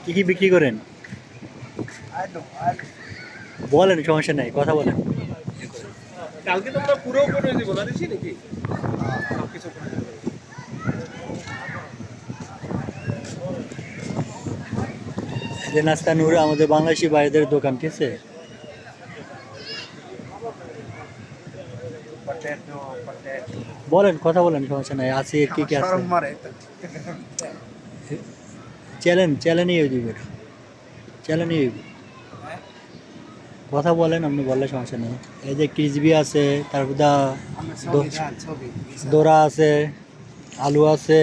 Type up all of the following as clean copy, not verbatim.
কি কি বিক্রি করেন? বলেন, সমস্যা নাই, কথা বলেন। কালকে তোমরা পুরো করে দিব না দিছি নাকি সবকিছু করে দিব। এই যে নাস্তা নূর আমাদের বাংলাদেশি ভাইদের দোকান, ঠিক আছে? বলেন, কথা বলেন, সমস্যা নাই, আছে কি কি আছে। চ্যালেঞ্জই হয়ে যাবে, এটা চ্যালেঞ্জই হইব। কথা বলেন, আপনি বললে সমস্যা নেই। এই যে ক্রিসবি আছে, তারপর দোরা আছে, আলু আছে,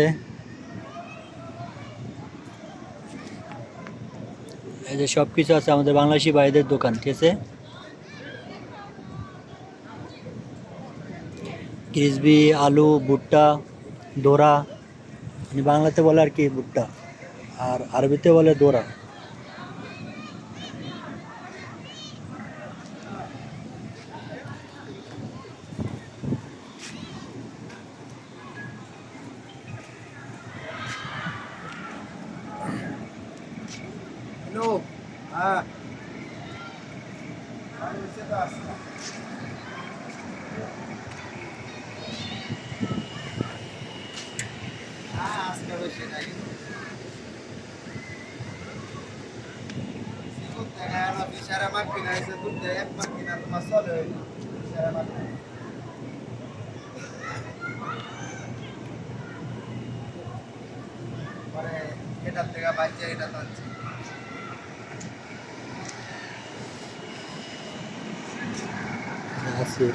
এই যে সব কিছু আছে আমাদের বাংলাদেশি ভাইদের দোকান, ঠিক আছে? ক্রিসবি, আলু, ভুট্টা, দোরা, মানে বাংলাতে বলে আর কি ভুট্টা, আর আরবিতে বলে দোরা। হ্যালো হ্যাঁ আজকে বেশি নাই বিশারা মাছ কিনা হয়েছে দুধ এক মাছ কিনা তোমার চলে বিশারা মাছ পরে এটার থেকে বাচ্চা এটা টানছে আছে